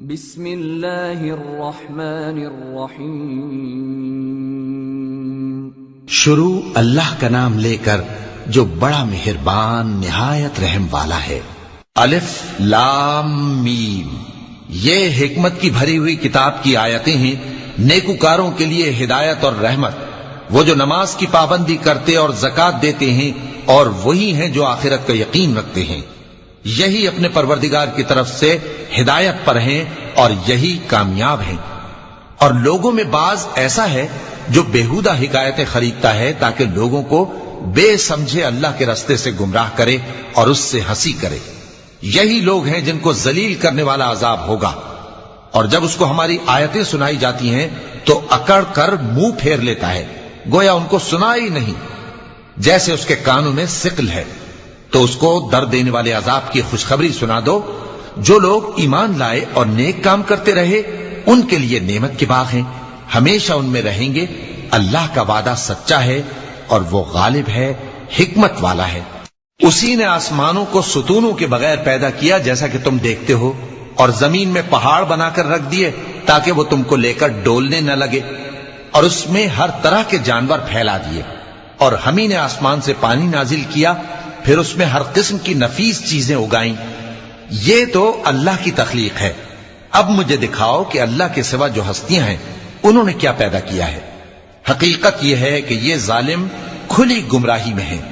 بسم اللہ الرحمن الرحیم شروع اللہ کا نام لے کر جو بڑا مہربان نہایت رحم والا ہے۔ الف لام میم، یہ حکمت کی بھری ہوئی کتاب کی آیتیں ہیں، نیکوکاروں کے لیے ہدایت اور رحمت، وہ جو نماز کی پابندی کرتے اور زکوٰۃ دیتے ہیں، اور وہی ہیں جو آخرت کا یقین رکھتے ہیں، یہی اپنے پروردگار کی طرف سے ہدایت پر ہیں اور یہی کامیاب ہیں۔ اور لوگوں میں بعض ایسا ہے جو بیہودہ حکایتیں خریدتا ہے تاکہ لوگوں کو بے سمجھے اللہ کے راستے سے گمراہ کرے اور اس سے ہنسی کرے، یہی لوگ ہیں جن کو ذلیل کرنے والا عذاب ہوگا۔ اور جب اس کو ہماری آیتیں سنائی جاتی ہیں تو اکڑ کر منہ پھیر لیتا ہے، گویا ان کو سنا ہی نہیں، جیسے اس کے کانوں میں ثقل ہے۔ تو اس کو درد دینے والے عذاب کی خوشخبری سنا دو۔ جو لوگ ایمان لائے اور نیک کام کرتے رہے ان کے لیے نعمت کے باغ ہیں، ہمیشہ ان میں رہیں گے۔ اللہ کا وعدہ سچا ہے اور وہ غالب ہے، حکمت والا ہے۔ اسی نے آسمانوں کو ستونوں کے بغیر پیدا کیا جیسا کہ تم دیکھتے ہو، اور زمین میں پہاڑ بنا کر رکھ دیے تاکہ وہ تم کو لے کر ڈولنے نہ لگے، اور اس میں ہر طرح کے جانور پھیلا دیے۔ اور ہم ہی نے آسمان سے پانی نازل کیا، پھر اس میں ہر قسم کی نفیس چیزیں اگائیں۔ یہ تو اللہ کی تخلیق ہے۔ اب مجھے دکھاؤ کہ اللہ کے سوا جو ہستیاں ہیں انہوں نے کیا پیدا کیا ہے۔ حقیقت یہ ہے کہ یہ ظالم کھلی گمراہی میں ہیں۔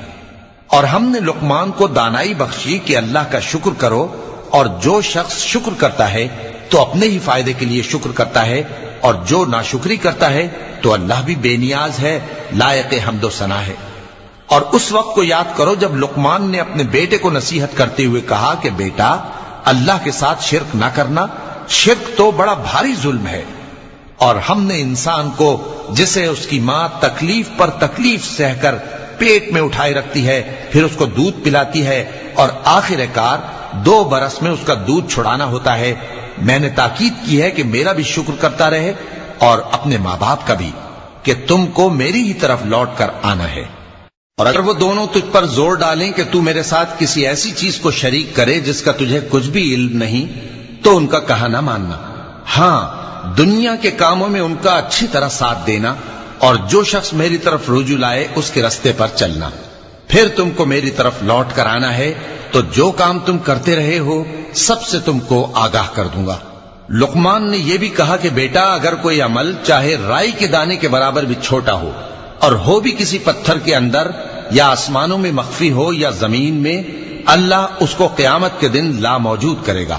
اور ہم نے لقمان کو دانائی بخشی کہ اللہ کا شکر کرو، اور جو شخص شکر کرتا ہے تو اپنے ہی فائدے کے لیے شکر کرتا ہے، اور جو ناشکری کرتا ہے تو اللہ بھی بے نیاز ہے، لائق حمد و ثنا ہے۔ اور اس وقت کو یاد کرو جب لقمان نے اپنے بیٹے کو نصیحت کرتے ہوئے کہا کہ بیٹا، اللہ کے ساتھ شرک نہ کرنا، شرک تو بڑا بھاری ظلم ہے۔ اور ہم نے انسان کو، جسے اس کی ماں تکلیف پر تکلیف سہ کر پیٹ میں اٹھائے رکھتی ہے، پھر اس کو دودھ پلاتی ہے، اور آخر کار 2 برس میں اس کا دودھ چھڑانا ہوتا ہے، میں نے تاکید کی ہے کہ میرا بھی شکر کرتا رہے اور اپنے ماں باپ کا بھی، کہ تم کو میری ہی طرف لوٹ کر آنا ہے۔ اور اگر وہ دونوں تجھ پر زور ڈالیں کہ تو میرے ساتھ کسی ایسی چیز کو شریک کرے جس کا تجھے کچھ بھی علم نہیں، تو ان کا کہا نہ ماننا۔ ہاں، دنیا کے کاموں میں ان کا اچھی طرح ساتھ دینا، اور جو شخص میری طرف رجوع لائے اس کے راستے پر چلنا۔ پھر تم کو میری طرف لوٹ کر آنا ہے، تو جو کام تم کرتے رہے ہو سب سے تم کو آگاہ کر دوں گا۔ لقمان نے یہ بھی کہا کہ بیٹا، اگر کوئی عمل چاہے رائی کے دانے کے برابر بھی چھوٹا ہو، اور ہو بھی کسی پتھر کے اندر یا آسمانوں میں مخفی ہو یا زمین میں، اللہ اس کو قیامت کے دن لا موجود کرے گا۔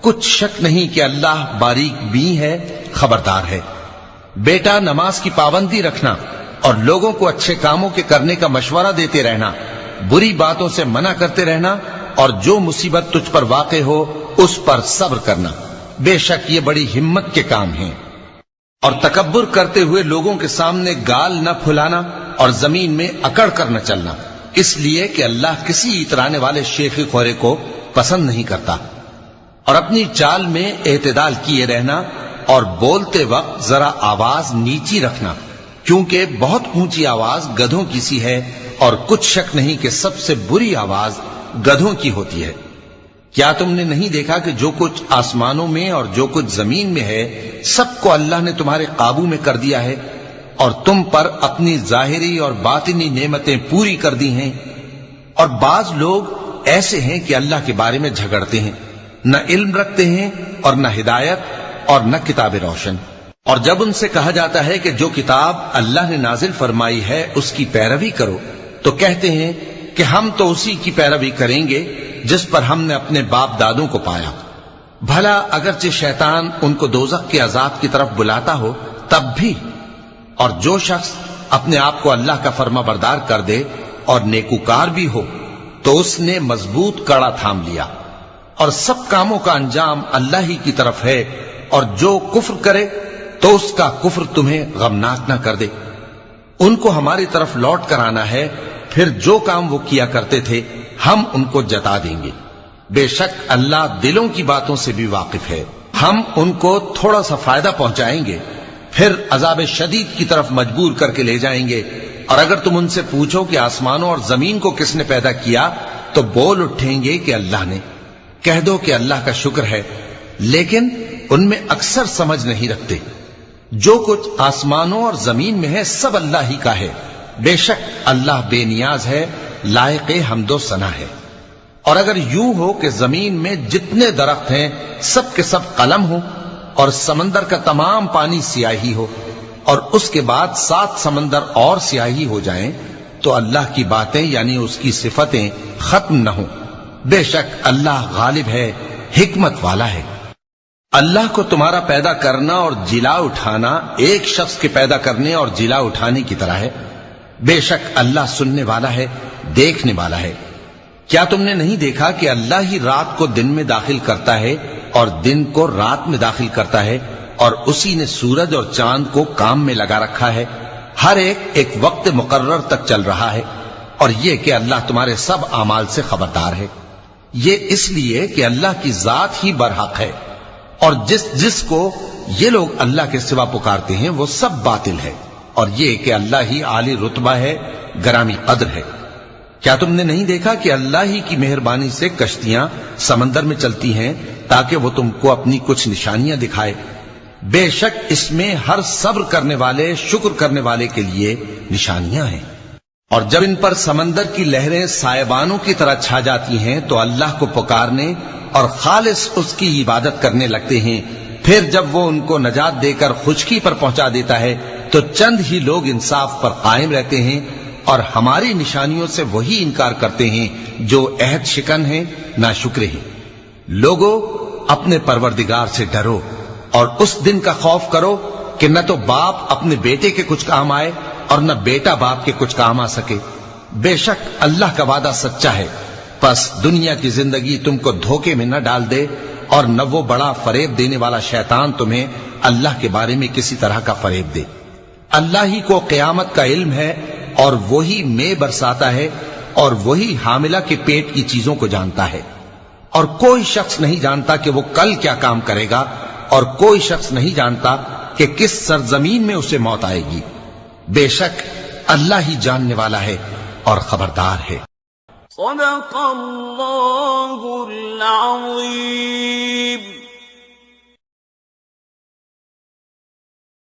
کچھ شک نہیں کہ اللہ باریک بین ہے، خبردار ہے۔ بیٹا، نماز کی پابندی رکھنا اور لوگوں کو اچھے کاموں کے کرنے کا مشورہ دیتے رہنا، بری باتوں سے منع کرتے رہنا، اور جو مصیبت تجھ پر واقع ہو اس پر صبر کرنا، بے شک یہ بڑی ہمت کے کام ہیں۔ اور تکبر کرتے ہوئے لوگوں کے سامنے گال نہ پھلانا اور زمین میں اکڑ کر نہ چلنا، اس لیے کہ اللہ کسی اترانے والے شیخی خورے کو پسند نہیں کرتا۔ اور اپنی چال میں اعتدال کیے رہنا، اور بولتے وقت ذرا آواز نیچی رکھنا، کیونکہ بہت اونچی آواز گدھوں کی سی ہے، اور کچھ شک نہیں کہ سب سے بری آواز گدھوں کی ہوتی ہے۔ کیا تم نے نہیں دیکھا کہ جو کچھ آسمانوں میں اور جو کچھ زمین میں ہے سب کو اللہ نے تمہارے قابو میں کر دیا ہے، اور تم پر اپنی ظاہری اور باطنی نعمتیں پوری کر دی ہیں۔ اور بعض لوگ ایسے ہیں کہ اللہ کے بارے میں جھگڑتے ہیں، نہ علم رکھتے ہیں اور نہ ہدایت اور نہ کتاب روشن۔ اور جب ان سے کہا جاتا ہے کہ جو کتاب اللہ نے نازل فرمائی ہے اس کی پیروی کرو، تو کہتے ہیں کہ ہم تو اسی کی پیروی کریں گے جس پر ہم نے اپنے باپ دادوں کو پایا۔ بھلا اگرچہ شیطان ان کو دوزخ کے عذاب کی طرف بلاتا ہو تب بھی۔ اور جو شخص اپنے آپ کو اللہ کا فرما بردار کر دے اور نیکوکار بھی ہو تو اس نے مضبوط کڑا تھام لیا، اور سب کاموں کا انجام اللہ ہی کی طرف ہے۔ اور جو کفر کرے تو اس کا کفر تمہیں غمناک نہ کر دے۔ ان کو ہماری طرف لوٹ کر آنا ہے، پھر جو کام وہ کیا کرتے تھے ہم ان کو جتا دیں گے۔ بے شک اللہ دلوں کی باتوں سے بھی واقف ہے۔ ہم ان کو تھوڑا سا فائدہ پہنچائیں گے، پھر عذاب شدید کی طرف مجبور کر کے لے جائیں گے۔ اور اگر تم ان سے پوچھو کہ آسمانوں اور زمین کو کس نے پیدا کیا، تو بول اٹھیں گے کہ اللہ نے۔ کہہ دو کہ اللہ کا شکر ہے، لیکن ان میں اکثر سمجھ نہیں رکھتے۔ جو کچھ آسمانوں اور زمین میں ہے سب اللہ ہی کا ہے، بے شک اللہ بے نیاز ہے، لائق حمد و ثنا ہے۔ اور اگر یوں ہو کہ زمین میں جتنے درخت ہیں سب کے سب قلم ہو، اور سمندر کا تمام پانی سیاہی ہو، اور اس کے بعد 7 سمندر اور سیاہی ہو جائیں، تو اللہ کی باتیں یعنی اس کی صفتیں ختم نہ ہوں۔ بے شک اللہ غالب ہے، حکمت والا ہے۔ اللہ کو تمہارا پیدا کرنا اور جلا اٹھانا ایک شخص کے پیدا کرنے اور جلا اٹھانے کی طرح ہے۔ بے شک اللہ سننے والا ہے، دیکھنے والا ہے۔ کیا تم نے نہیں دیکھا کہ اللہ ہی رات کو دن میں داخل کرتا ہے اور دن کو رات میں داخل کرتا ہے، اور اسی نے سورج اور چاند کو کام میں لگا رکھا ہے، ہر ایک وقت مقرر تک چل رہا ہے، اور یہ کہ اللہ تمہارے سب اعمال سے خبردار ہے۔ یہ اس لیے کہ اللہ کی ذات ہی برحق ہے، اور جس کو یہ لوگ اللہ کے سوا پکارتے ہیں وہ سب باطل ہے، اور یہ کہ اللہ ہی عالی رتبہ ہے، گرامی قدر ہے۔ کیا تم نے نہیں دیکھا کہ اللہ ہی کی مہربانی سے کشتیاں سمندر میں چلتی ہیں تاکہ وہ تم کو اپنی کچھ نشانیاں دکھائے؟ بے شک اس میں ہر صبر کرنے والے، شکر کرنے والے کے لیے نشانیاں ہیں۔ اور جب ان پر سمندر کی لہریں سائبانوں کی طرح چھا جاتی ہیں تو اللہ کو پکارنے اور خالص اس کی عبادت کرنے لگتے ہیں، پھر جب وہ ان کو نجات دے کر خشکی پر پہنچا دیتا ہے تو چند ہی لوگ انصاف پر قائم رہتے ہیں، اور ہماری نشانیوں سے وہی انکار کرتے ہیں جو عہد شکن ہیں، ناشکرے ہیں۔ لوگو اپنے پروردگار سے ڈرو اور اس دن کا خوف کرو کہ نہ تو باپ اپنے بیٹے کے کچھ کام آئے اور نہ بیٹا باپ کے کچھ کام آ سکے۔ بے شک اللہ کا وعدہ سچا ہے، پس دنیا کی زندگی تم کو دھوکے میں نہ ڈال دے، اور نہ وہ بڑا فریب دینے والا شیطان تمہیں اللہ کے بارے میں کسی طرح کا فریب دے۔ اللہ ہی کو قیامت کا علم ہے، اور وہی میں برساتا ہے، اور وہی حاملہ کے پیٹ کی چیزوں کو جانتا ہے، اور کوئی شخص نہیں جانتا کہ وہ کل کیا کام کرے گا، اور کوئی شخص نہیں جانتا کہ کس سرزمین میں اسے موت آئے گی۔ بے شک اللہ ہی جاننے والا ہے اور خبردار ہے۔ صدق اللہ العظیم۔